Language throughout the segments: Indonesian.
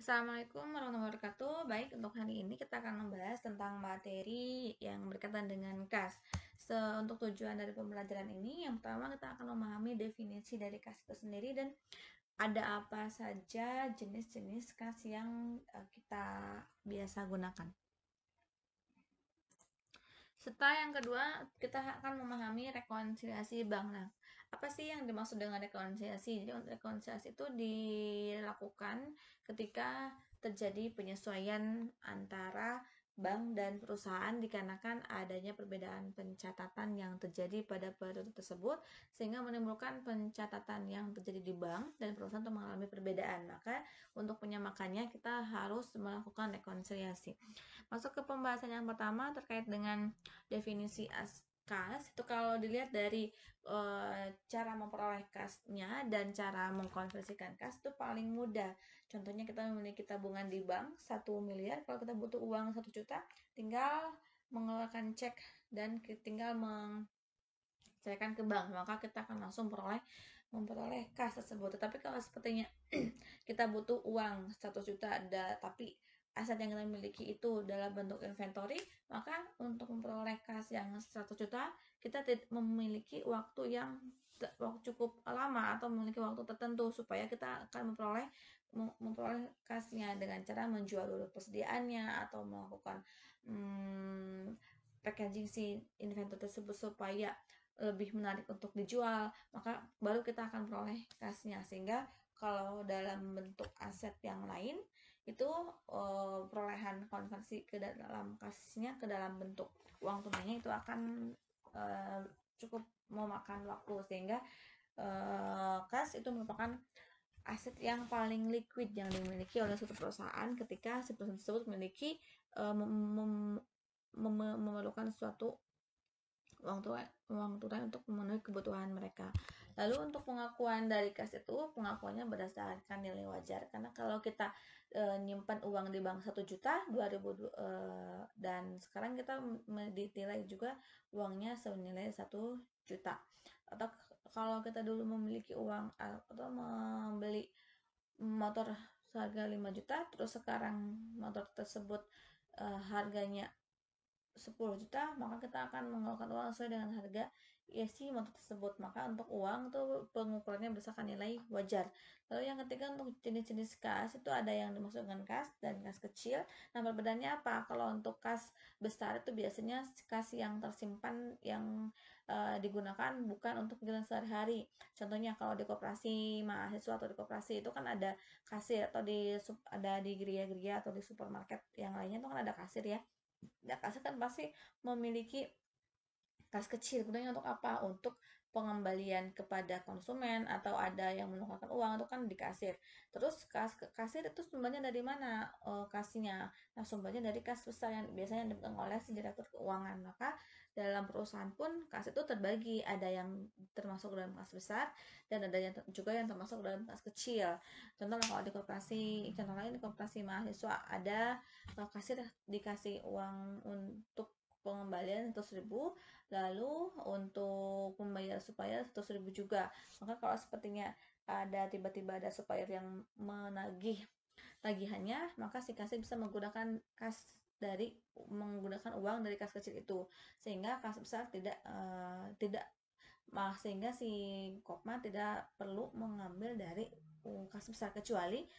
Assalamualaikum warahmatullahi wabarakatuh. Baik, untuk hari ini kita akan membahas tentang materi yang berkaitan dengan kas. Untuk tujuan dari pembelajaran ini, yang pertama kita akan memahami definisi dari kas itu sendiri dan ada apa saja jenis-jenis kas yang kita biasa gunakan. Serta yang kedua, kita akan memahami rekonsiliasi bank. Nah, apa sih yang dimaksud dengan rekonsiliasi? Jadi, rekonsiliasi itu dilakukan ketika terjadi penyesuaian antara bank dan perusahaan dikarenakan adanya perbedaan pencatatan yang terjadi pada periode tersebut sehingga menimbulkan pencatatan yang terjadi di bank dan perusahaan untuk mengalami perbedaan. Maka untuk menyamakannya kita harus melakukan rekonsiliasi. Masuk ke pembahasan yang pertama terkait dengan definisi kas. Itu kalau dilihat dari cara memperoleh kasnya dan cara mengkonversikan kas itu paling mudah. Contohnya kita memiliki tabungan di bank 1 miliar, kalau kita butuh uang 1 juta, tinggal mengeluarkan cek dan tinggal mencairkan ke bank, maka kita akan langsung memperoleh kas tersebut. Tetapi kalau sepertinya kita butuh uang 1 juta tapi aset yang kita miliki itu dalam bentuk inventory, maka untuk memperoleh kas yang 100 juta kita memiliki waktu yang cukup lama atau memiliki waktu tertentu supaya kita akan memperoleh kasnya dengan cara menjual dulu persediaannya atau melakukan packaging si inventory tersebut supaya lebih menarik untuk dijual, maka baru kita akan peroleh kasnya. Sehingga kalau dalam bentuk aset yang lain itu perolehan konversi ke dalam kasnya ke dalam bentuk uang tunainya itu akan cukup memakan waktu, sehingga kas itu merupakan aset yang paling liquid yang dimiliki oleh suatu perusahaan ketika si perusahaan tersebut memiliki memerlukan suatu uang tunai untuk memenuhi kebutuhan mereka. Lalu untuk pengakuan dari kas itu, pengakuannya berdasarkan nilai wajar. Karena kalau kita nyimpan uang di bank 1 juta 2000 dan sekarang kita dinilai juga uangnya senilai 1 juta. Atau kalau kita dulu memiliki uang atau membeli motor seharga 5 juta, terus sekarang motor tersebut harganya 10 juta, maka kita akan mengeluarkan uang sesuai dengan harga ISI motor tersebut. Maka untuk uang tuh pengukurannya berdasarkan nilai wajar. Lalu yang ketiga, untuk jenis-jenis kas itu ada yang dimaksud dengan kas dan kas kecil. Nah, perbedaannya apa? Kalau untuk kas besar itu biasanya kas yang tersimpan yang digunakan bukan untuk kegiatan sehari-hari. Contohnya kalau di koperasi mahasiswa atau di koperasi itu kan ada kasir, atau ada di geria-geria atau di supermarket yang lainnya itu kan ada kasir ya. Nah, kasir kan pasti memiliki kas kecil. Gunanya untuk apa? Untuk pengembalian kepada konsumen atau ada yang menukarkan uang itu kan di kasir. Terus kasir itu sumbernya dari mana? Kasnya. Nah, sumbernya dari kas besar yang biasanya dipegang oleh si direktur keuangan. Maka dalam perusahaan pun kas itu terbagi, ada yang termasuk dalam kas besar dan ada yang juga yang termasuk dalam kas kecil. Contoh kalau di koperasi, contoh lain di koperasi mahasiswa ada kasir dikasih uang untuk pengembalian 100.000, lalu untuk membayar supplier 100.000 juga. Maka kalau sepertinya tiba-tiba ada supplier yang menagih tagihannya, maka si kasir bisa menggunakan uang dari kas kecil itu, sehingga kas besar sehingga si Kopma tidak perlu mengambil dari kas besar, kecuali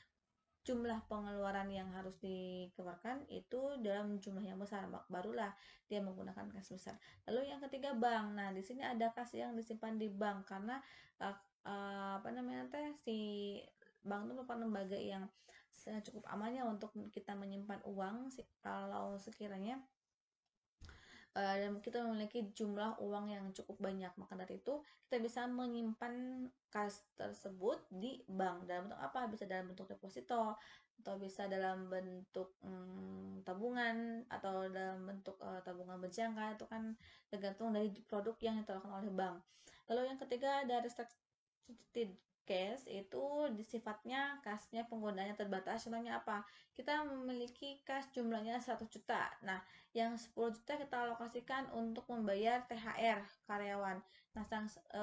jumlah pengeluaran yang harus dikeluarkan itu dalam jumlah yang besar, barulah dia menggunakan kas besar. Lalu yang ketiga, bank. Nah, di sini ada kas yang disimpan di bank karena si bank itu merupakan lembaga yang cukup amannya untuk kita menyimpan uang kalau sekiranya dan kita memiliki jumlah uang yang cukup banyak. Maka dari itu kita bisa menyimpan kas tersebut di bank. Dalam bentuk apa? Bisa dalam bentuk deposito, atau bisa dalam bentuk tabungan, atau dalam bentuk tabungan berjangka. Itu kan tergantung dari produk yang ditawarkan oleh bank. Lalu yang ketiga ada restricted cash itu sifatnya kasnya penggunaannya terbatas. Contohnya apa? Kita memiliki kas jumlahnya 100 juta. Nah, yang 10 juta kita alokasikan untuk membayar THR karyawan. Nah,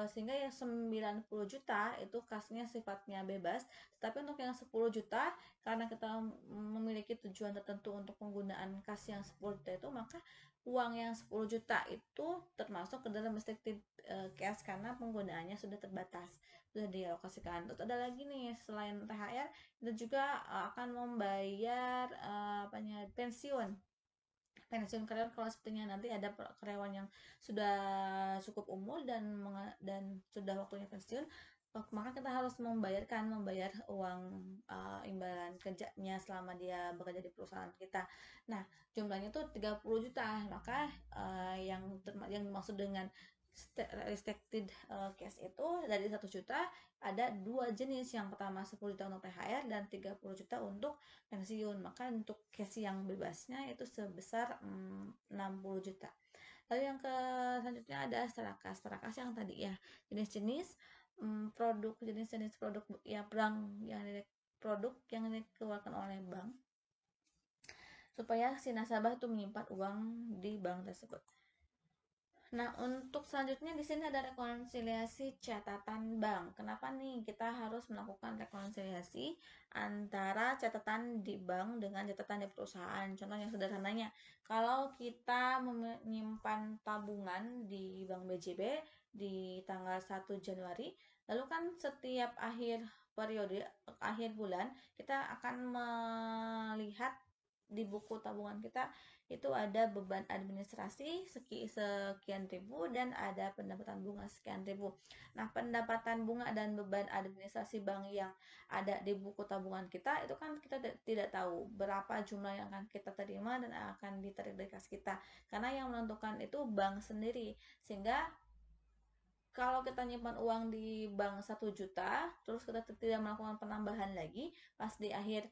sehingga yang 90 juta itu kasnya sifatnya bebas. Tapi untuk yang 10 juta, karena kita memiliki tujuan tertentu untuk penggunaan kas yang 10 juta itu, maka uang yang 10 juta itu termasuk ke dalam restricted cash karena penggunaannya sudah terbatas, sudah dialokasikan. Terus ada lagi nih, selain THR kita juga akan membayar pensiun karyawan. Kalau sepertinya nanti ada karyawan yang sudah cukup umur dan sudah waktunya pensiun, maka kita harus membayar uang imbalan kerjanya selama dia bekerja di perusahaan kita. Nah, jumlahnya tuh 30 juta. Maka yang dimaksud dengan restricted cash itu dari 1 juta ada dua jenis. Yang pertama 10 juta untuk THR dan 30 juta untuk pensiun. Maka untuk cash yang bebasnya itu sebesar 60 juta. Lalu yang selanjutnya ada serakas. Serakas yang tadi ya, jenis-jenis jenis-jenis produk ya, produk yang dikeluarkan oleh bank supaya si nasabah itu menyimpan uang di bank tersebut. Nah, untuk selanjutnya di sini ada rekonsiliasi catatan bank. Kenapa nih kita harus melakukan rekonsiliasi antara catatan di bank dengan catatan di perusahaan? Contoh yang sederhananya, kalau kita menyimpan tabungan di Bank BJB di tanggal 1 Januari, lalu kan setiap akhir bulan kita akan melihat di buku tabungan kita itu ada beban administrasi sekian ribu dan ada pendapatan bunga sekian ribu. Nah, pendapatan bunga dan beban administrasi bank yang ada di buku tabungan kita itu kan kita tidak tahu berapa jumlah yang akan kita terima dan akan ditarik dari kas kita, karena yang menentukan itu bank sendiri. Sehingga kalau kita nyimpan uang di bank 1 juta terus kita tidak melakukan penambahan lagi pas di akhir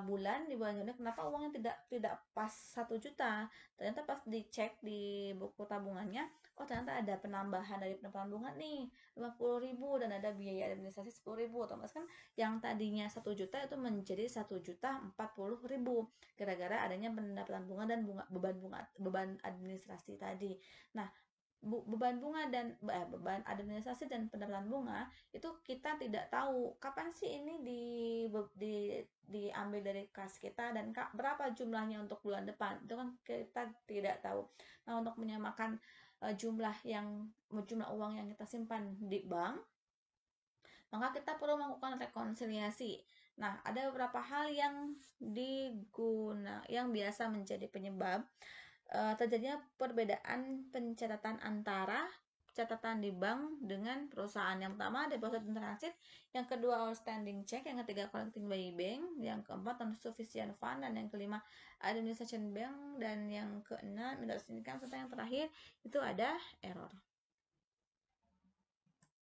bulan Januari, kenapa uangnya tidak pas 1 juta? Ternyata pas dicek di buku tabungannya, ternyata ada penambahan dari pendapatan bunga nih 50.000 dan ada biaya administrasi 10.000. Otomatis kan yang tadinya 1 juta itu menjadi 1.040.000 gara-gara adanya pendapatan bunga dan beban administrasi tadi. Nah, beban administrasi dan pendapatan bunga itu kita tidak tahu kapan sih ini diambil dari kas kita dan berapa jumlahnya untuk bulan depan, itu kan kita tidak tahu. Nah, untuk menyamakan jumlah uang yang kita simpan di bank, maka kita perlu melakukan rekonsiliasi. Nah, ada beberapa hal yang biasa menjadi penyebab terjadinya perbedaan pencatatan antara catatan di bank dengan perusahaan. Yang pertama deposit in transit, yang kedua outstanding check, yang ketiga collecting by bank, yang keempat non-sufficient fund, dan yang kelima administration bank, dan yang keenam interest income, serta yang terakhir itu ada error.